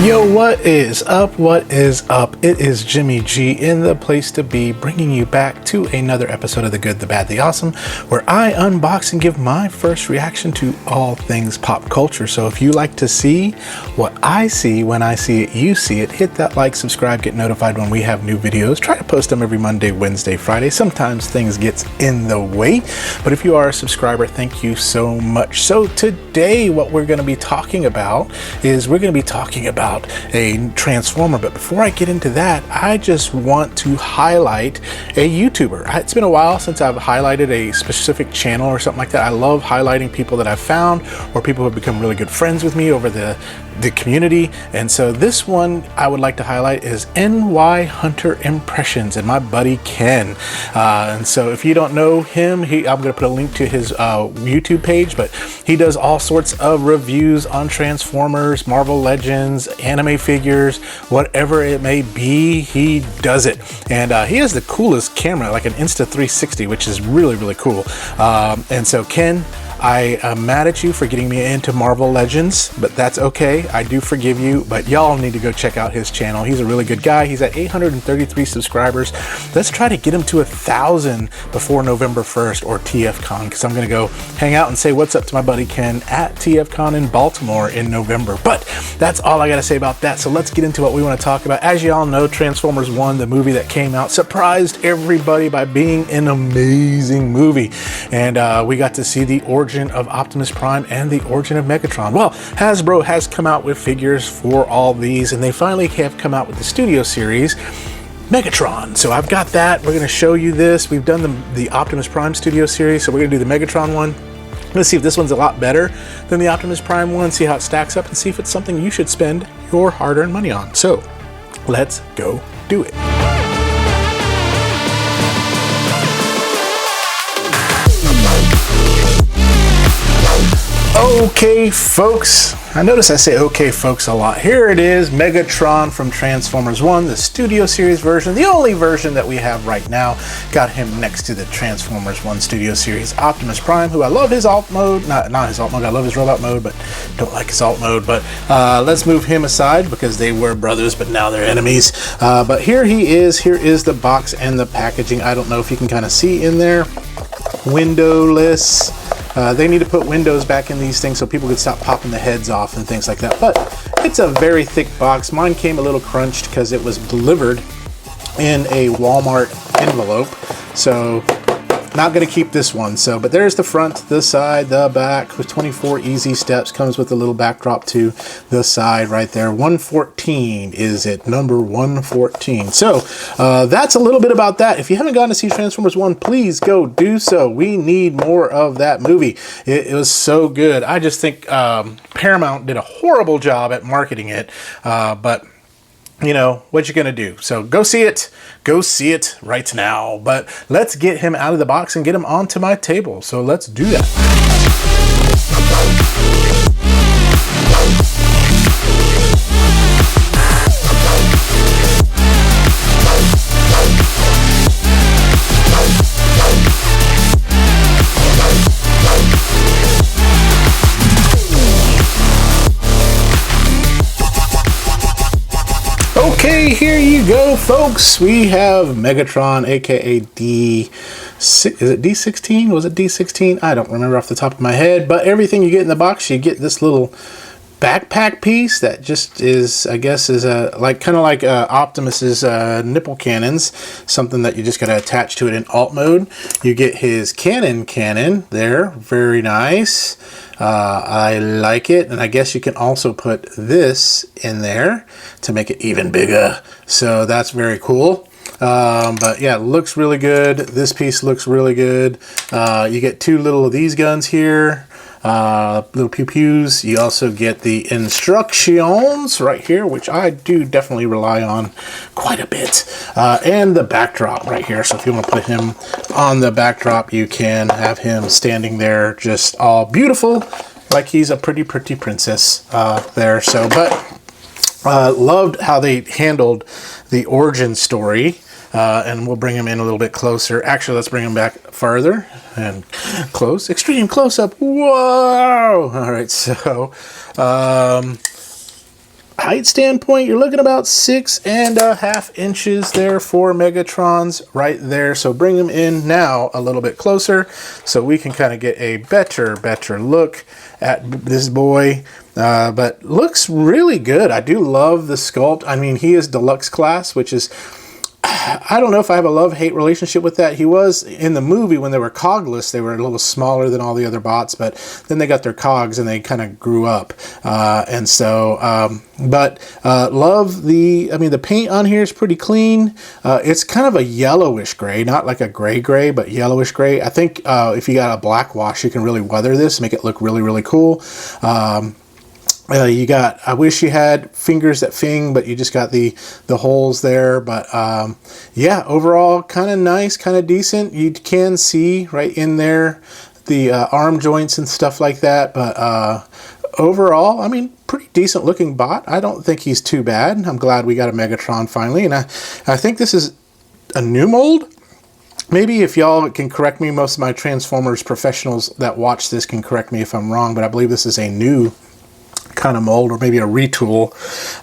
Yo, what is up? What is up? It is Jimmy G in the place to be, bringing you back to another episode of The Good, The Bad, The Awesome, where I unbox and give my first reaction to all things pop culture. So if you like to see what I see when I see it, you see it, hit that like, subscribe, get notified when we have new videos. Try to post them every Monday, Wednesday, Friday. Sometimes things get in the way, but if you are a subscriber, thank you so much. So today what we're going to be talking about is a Transformer. But before I get into that, I just want to highlight a YouTuber. It's been a while since I've highlighted a specific channel or something like that. I love highlighting people that I've found or people who have become really good friends with me over the community. And so this one I would like to highlight is NY Hunter Impressions and my buddy Ken. And so if you don't know him, I'm going to put a link to his YouTube page, but he does all sorts of reviews on Transformers, Marvel Legends, anime figures, whatever it may be, he does it. And he has the coolest camera, like an Insta360, which is really, really cool. And so Ken, I am mad at you for getting me into Marvel Legends, but that's okay. I do forgive you, but y'all need to go check out his channel. He's a really good guy. He's at 833 subscribers. Let's try to get him to 1,000 before November 1st or TFCon, because I'm going to go hang out and say what's up to my buddy Ken at TFCon in Baltimore in November. But that's all I got to say about that. So let's get into what we want to talk about. As y'all know, Transformers 1, the movie that came out, surprised everybody by being an amazing movie. And we got to see the origin of Optimus Prime and the origin of Megatron. Well, Hasbro has come out with figures for all these, and they finally have come out with the studio series Megatron. So I've got that. We're going to show you this. We've done the Optimus Prime studio series, so we're going to do the Megatron one. Let's see if this one's a lot better than the Optimus Prime one, see how it stacks up, and see if it's something you should spend your hard-earned money on. So let's go do it. Okay, folks. I notice I say okay, folks, a lot. Here it is, Megatron from Transformers 1, the Studio Series version, the only version that we have right now. Got him next to the Transformers 1 Studio Series Optimus Prime, who I love his alt mode. Not his alt mode, I love his robot mode, but don't like his alt mode. But let's move him aside because they were brothers, but now they're enemies. But here he is. Here is the box and the packaging. I don't know if you can kind of see in there. Windowless. They need to put windows back in these things so people could stop popping the heads off and things like that. But it's a very thick box. Mine came a little crunched because it was delivered in a Walmart envelope. So not going to keep this one. So, but there's the front, the side, the back with 24 easy steps. Comes with a little backdrop to the side right there. 114 is it, number 114. So that's a little bit about that. If you haven't gotten to see Transformers 1, please go do so. We need more of that movie. It was so good. I just think Paramount did a horrible job at marketing it, but you know, what you gonna do? So go see it right now. But let's get him out of the box and get him onto my table. So let's do that. Okay, here you go, folks. We have Megatron, aka is it D16? Was it D16? I don't remember off the top of my head, but everything you get in the box, you get this little backpack piece that just is, I guess, is kind of like Optimus's nipple cannons, something that you just got to attach to it in alt mode. You get his cannon there, very nice. I like it, and I guess you can also put this in there to make it even bigger. So that's very cool. But yeah, it looks really good. This piece looks really good. You get two little of these guns here. Little pew-pews. You also get the instructions right here, which I do definitely rely on quite a bit. And the backdrop right here. So if you want to put him on the backdrop, you can have him standing there just all beautiful, like he's a pretty princess there. So, but loved how they handled the origin story. And we'll bring him in a little bit closer. Actually, let's bring him back farther and close. Extreme close-up. Whoa! All right, so height standpoint, you're looking about 6.5 inches there for Megatrons right there. So bring them in now a little bit closer so we can kind of get a better look at this boy. But looks really good. I do love the sculpt. I mean, he is deluxe class, which is, I don't know if I have a love-hate relationship with that. He was in the movie when they were cogless, they were a little smaller than all the other bots, but then they got their cogs and they kind of grew up. Love the paint on here is pretty clean. It's kind of a yellowish gray, not like a gray, but yellowish gray. I think if you got a black wash, you can really weather this, make it look really cool. I wish you had fingers that fing, but you just got the holes there. But yeah, overall kind of nice, kind of decent. You can see right in there the arm joints and stuff like that. But overall, I mean, pretty decent looking bot. I don't think he's too bad. I'm glad we got a Megatron finally. And I think this is a new mold. Maybe if y'all can correct me, most of my Transformers professionals that watch this can correct me if I'm wrong, but I believe this is a new kind of mold, or maybe a retool.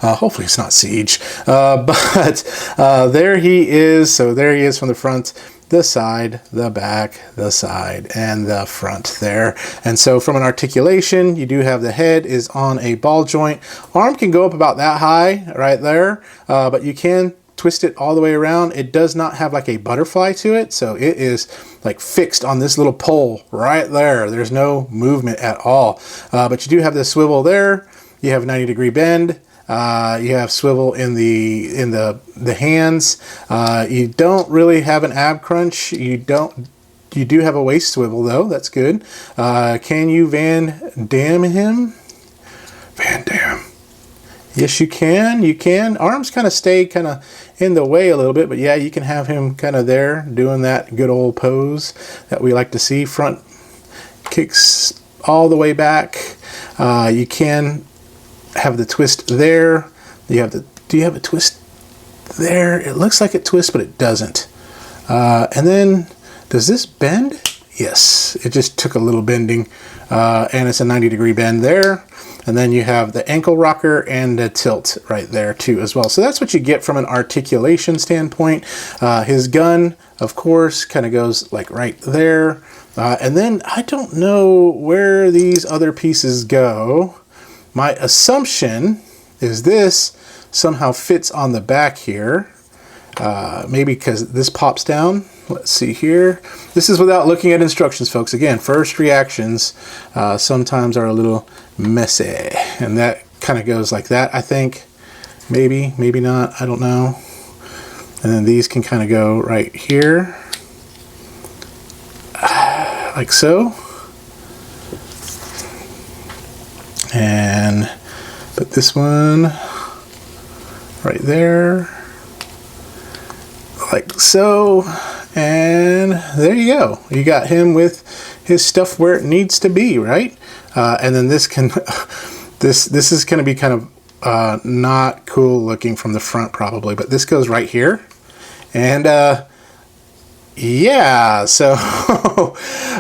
Hopefully it's not Siege. There he is. So there he is from the front, the side, the back, the side, and the front there. And so from an articulation, you do have the head is on a ball joint. Arm can go up about that high right there, but you can twist it all the way around. It does not have like a butterfly to it, so it is like fixed on this little pole right there. There's no movement at all, but you do have the swivel there. You have a 90-degree bend. You have swivel in the hands. You don't really have an ab crunch. You do have a waist swivel though. That's good. Can you Van Damme him? Van Damme. Yes, you can. You can. Arms kind of stay kind of in the way a little bit, but yeah, you can have him kind of there doing that good old pose that we like to see. Front kicks all the way back. You can have the twist there. Do you have a twist there? It looks like it twists, but it doesn't. And then, does this bend? Yes, it just took a little bending, and it's a 90-degree bend there. And then you have the ankle rocker and a tilt right there too as well. So that's what you get from an articulation standpoint. His gun, of course, kind of goes like right there. And then I don't know where these other pieces go. My assumption is this somehow fits on the back here. Maybe because this pops down. Let's see here. This is without looking at instructions, folks. Again, first reactions sometimes are a little messy. And that kind of goes like that, I think. Maybe, maybe not. I don't know. And then these can kind of go right here. Like so. And put this one right there. Like so. And there you go. You got him with his stuff where it needs to be, right? And then this can, this is going to be kind of not cool looking from the front probably, but this goes right here. And yeah, so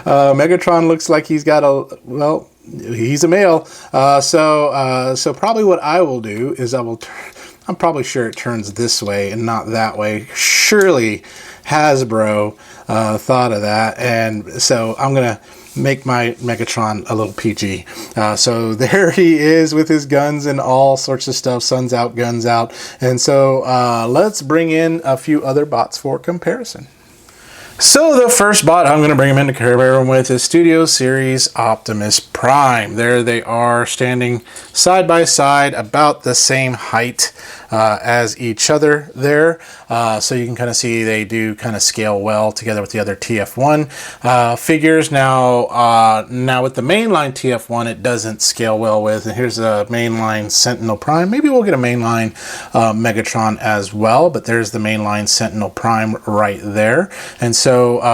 Megatron looks like he's got a, well, he's a male. So probably what I will do is I'm probably sure it turns this way and not that way. Surely Hasbro thought of that, and so I'm gonna make my Megatron a little PG. So there he is with his guns and all sorts of stuff. Sun's out, guns out. And so let's bring in a few other bots for comparison. So the first bot I'm going to bring him in to compare him with is Studio Series Optimus Prime. There they are standing side by side, about the same height as each other there. So you can kind of see they do kind of scale well together with the other TF1 figures. Now with the mainline TF1, it doesn't scale well with. And here's a mainline Sentinel Prime. Maybe we'll get a mainline Megatron as well, but there's the mainline Sentinel Prime right there. And so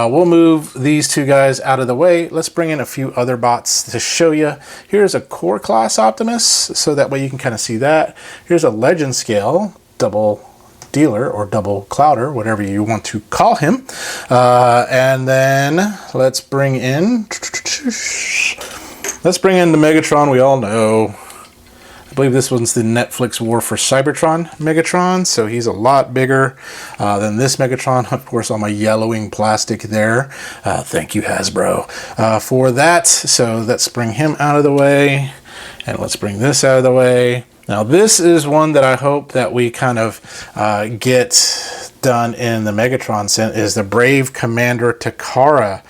we'll move these two guys out of the way. Let's bring in a few other bots to show you. Here's a core class Optimus, so that way you can kind of see that. Here's a legend scale double dealer or double clouder, whatever you want to call him. And then let's bring in the Megatron we all know. believe this one's the Netflix War for Cybertron Megatron, so he's a lot bigger than this Megatron. Of course, all my yellowing plastic there. Thank you, Hasbro, for that. So let's bring him out of the way, and let's bring this out of the way. Now, this is one that I hope that we kind of get done in the Megatron set, is the Brave Commander Takara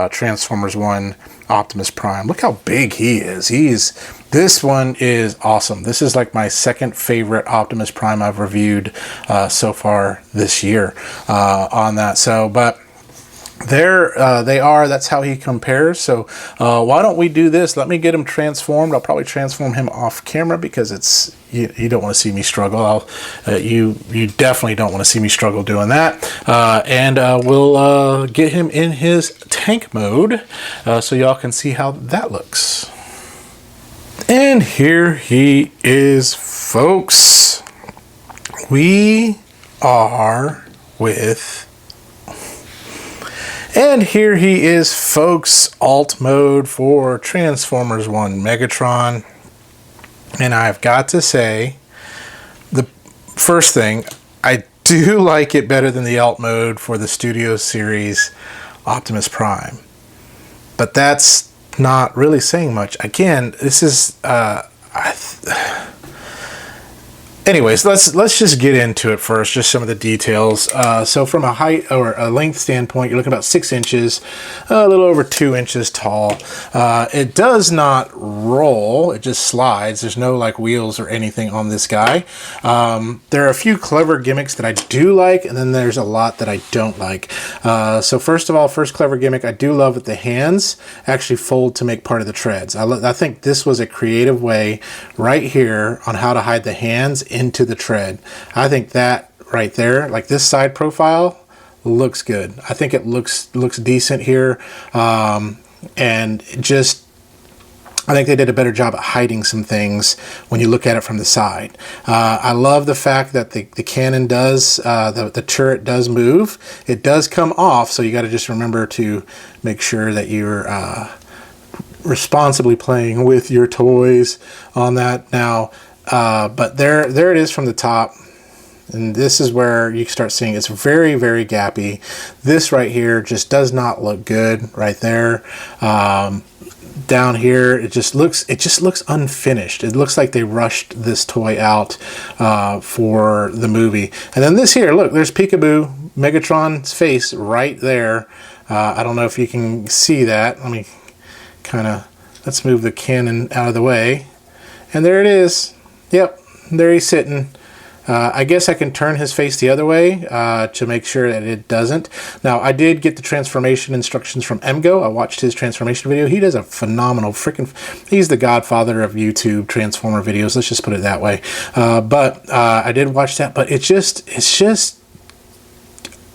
Transformers 1 Optimus Prime. Look how big he is. This one is awesome. This is like my second favorite Optimus Prime I've reviewed so far this year on that. So, but there they are. That's how he compares. So why don't we do this? Let me get him transformed. I'll probably transform him off camera because it's you don't want to see me struggle. You definitely don't want to see me struggle doing that. And we'll get him in his tank mode so y'all can see how that looks. And here he is, folks. We are with... And here he is, folks, alt mode for Transformers 1 Megatron. And I've got to say, the first thing, I do like it better than the alt mode for the Studio Series Optimus Prime. But that's not really saying much. Again, this is... Anyways, let's just get into it first, just some of the details. So from a height or a length standpoint, you're looking about 6 inches, a little over 2 inches tall. It does not roll, it just slides. There's no like wheels or anything on this guy. There are a few clever gimmicks that I do like, and then there's a lot that I don't like. So first of all, first clever gimmick, I do love that the hands actually fold to make part of the treads. I think this was a creative way right here on how to hide the hands into the tread. I think that right there, like this side profile, looks good. I think it looks decent here, and just I think they did a better job at hiding some things when you look at it from the side. I love the fact that the cannon does, the turret does move. It does come off, so you got to just remember to make sure that you're responsibly playing with your toys on that. Now, but there it is from the top, and this is where you start seeing it's very, very gappy. This right here just does not look good right there. Down here, it just looks unfinished. It looks like they rushed this toy out for the movie. And then this here, look, there's Peekaboo, Megatron's face right there. I don't know if you can see that. Let me let's move the cannon out of the way, and there it is. Yep, there he's sitting. I guess I can turn his face the other way to make sure that it doesn't. Now, I did get the transformation instructions from Emgo. I watched his transformation video. He does a phenomenal he's the godfather of YouTube Transformer videos. Let's just put it that way. But I did watch that, but it's just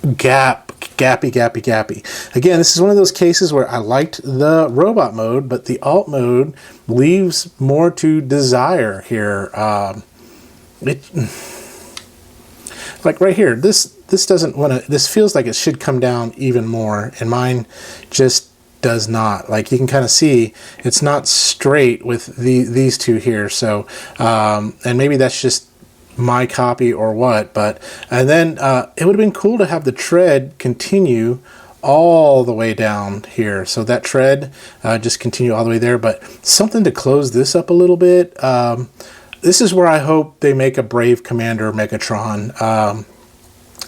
gappy. Again, this is one of those cases where I liked the robot mode, but the alt mode leaves more to desire here. Like right here, this doesn't want to. This feels like it should come down even more, and mine just does not. Like you can kind of see, it's not straight with these two here. So, and maybe that's just my copy or what, but and then it would have been cool to have the tread continue all the way down here, so that tread just continue all the way there, but something to close this up a little bit. This is where I hope they make a Brave Commander Megatron. I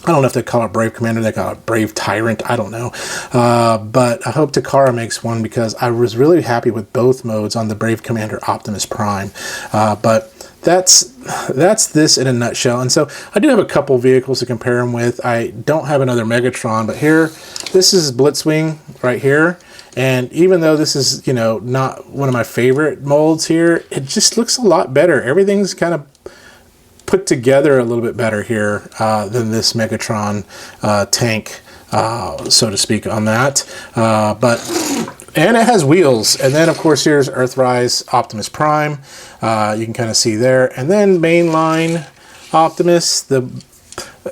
don't know if they call it Brave Commander, they call it Brave Tyrant, I don't know. But I hope Takara makes one, because I was really happy with both modes on the Brave Commander Optimus Prime. But that's this in a nutshell. And so I do have a couple vehicles to compare them with. I don't have another Megatron, but here, this is Blitzwing right here. And even though this is, you know, not one of my favorite molds here, it just looks a lot better. Everything's kind of put together a little bit better here than this Megatron tank, so to speak, on that. And it has wheels. And then, of course, here's Earthrise Optimus Prime. You can kind of see there. And then mainline Optimus, the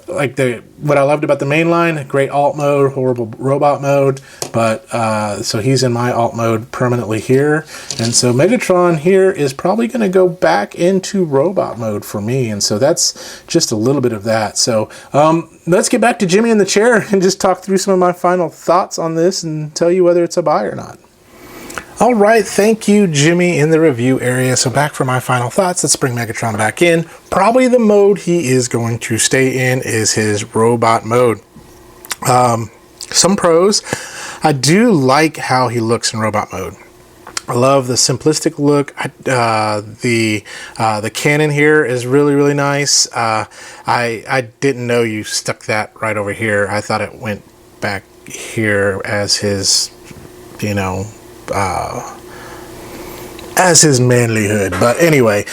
what I loved about the main line, great alt mode, horrible robot mode, but so he's in my alt mode permanently here. And so Megatron here is probably going to go back into robot mode for me. And so that's just a little bit of that. So let's get back to Jimmy in the chair and just talk through some of my final thoughts on this and tell you whether it's a buy or not. All right, thank you, Jimmy, in the review area. So back for my final thoughts. Let's bring Megatron back in. Probably the mode he is going to stay in is his robot mode. Some pros. I do like how he looks in robot mode. I love the simplistic look. The cannon here is really, really nice. I didn't know you stuck that right over here. I thought it went back here as his, as his manlyhood. But anyway,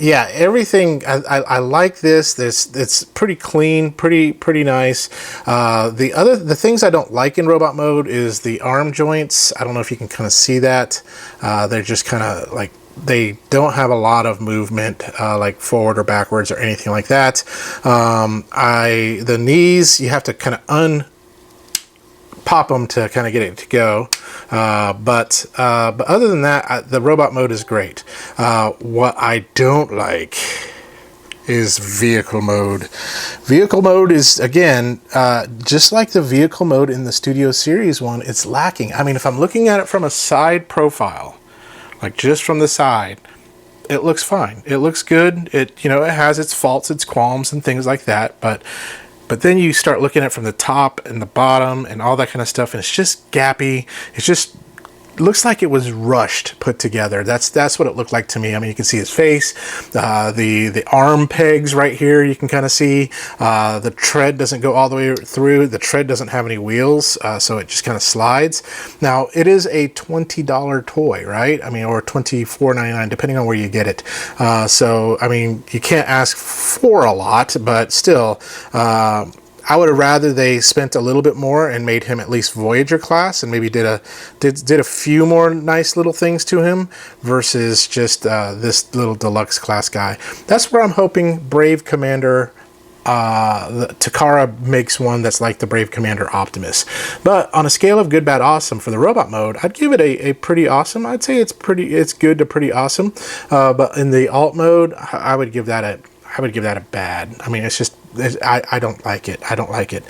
yeah, everything, I like this. It's pretty clean, pretty nice. The things I don't like in robot mode is the arm joints. I don't know if you can kind of see that. They're just kind of like, they don't have a lot of movement, like forward or backwards or anything like that. The knees, you have to kind of pop them to kind of get it to go. But other than that, the robot mode is great. What I don't like is vehicle mode. Vehicle mode is, again, just like the vehicle mode in the Studio Series one, it's lacking. I mean, if I'm looking at it from a side profile, like just from the side, it looks fine. It looks good. It has its faults, its qualms, and things like that. But then you start looking at it from the top and the bottom and all that kind of stuff, and it's just gappy. It's just looks like it was rushed, put together. That's what it looked like to me. I mean, you can see his face, the arm pegs right here. You can kind of see the tread doesn't go all the way through. The tread doesn't have any wheels, so it just kind of slides. Now, it is a $20 toy, right? I mean, or $24.99, depending on where you get it. So, I mean, you can't ask for a lot, but still, I would have rather they spent a little bit more and made him at least Voyager class and maybe did a few more nice little things to him versus just this little deluxe class guy. That's where I'm hoping Brave Commander Takara makes one that's like the Brave Commander Optimus. But on a scale of good, bad, awesome for the robot mode, I'd give it a pretty awesome. I'd say it's good to pretty awesome. But in the alt mode, I would give that a bad. I mean, it's just, I don't like it. I don't like it.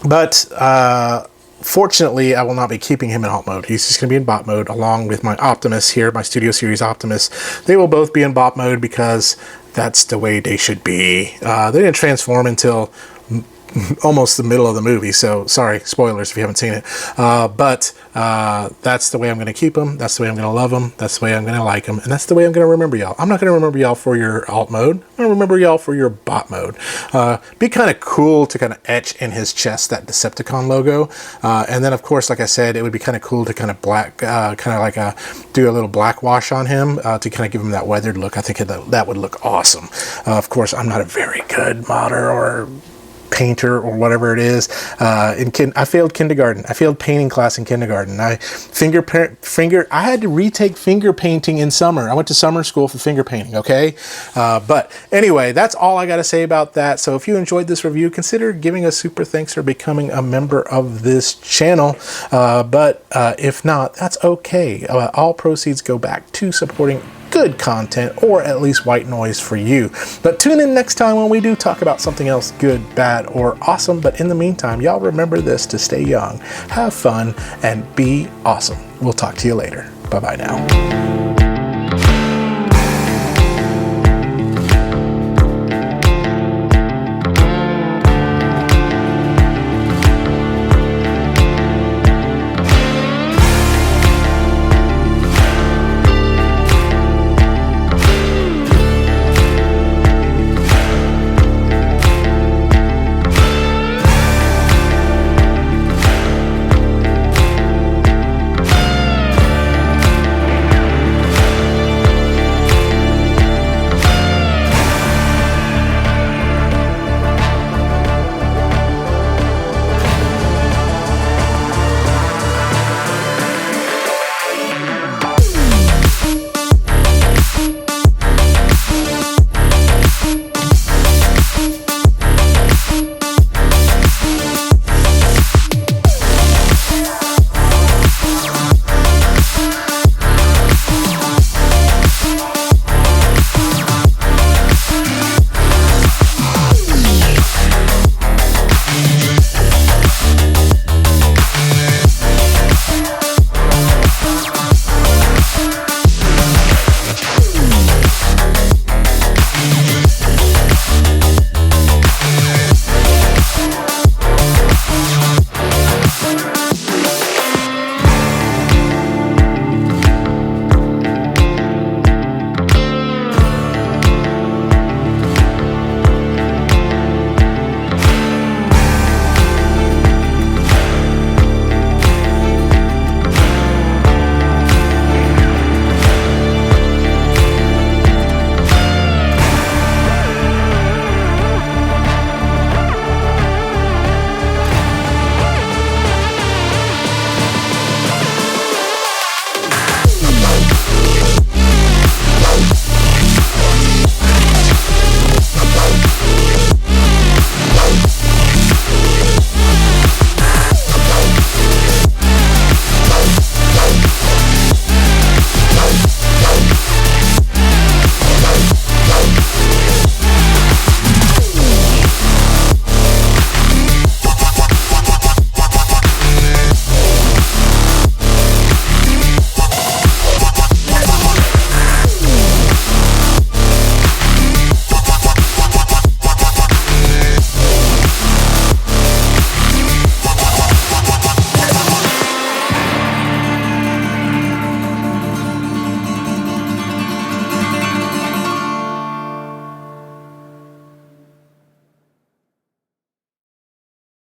But fortunately, I will not be keeping him in alt mode. He's just going to be in bot mode along with my Optimus here, my Studio Series Optimus. They will both be in bot mode because that's the way they should be. They didn't transform until almost the middle of the movie, so sorry, spoilers if you haven't seen it. But that's the way I'm going to keep them. That's the way I'm going to love them. That's the way I'm going to like them. And that's the way I'm going to remember y'all. I'm not going to remember y'all for your alt mode. I'm going to remember y'all for your bot mode. Be kind of cool to kind of etch in his chest that Decepticon logo. And then, of course, like I said, it would be kind of cool to kind of do a little black wash on him to kind of give him that weathered look. I think that would look awesome. Of course, I'm not a very good modder or painter or whatever it is. I failed kindergarten. I failed painting class in kindergarten. I had to retake finger painting in summer. I went to summer school for finger painting, okay? But anyway, that's all I got to say about that. So if you enjoyed this review, consider giving a super thanks or becoming a member of this channel. But if not, that's okay. All proceeds go back to supporting good content, or at least white noise for you. But tune in next time when we do talk about something else good, bad, or awesome. But in the meantime, y'all remember this: to stay young, have fun, and be awesome. We'll talk to you later. Bye-bye now.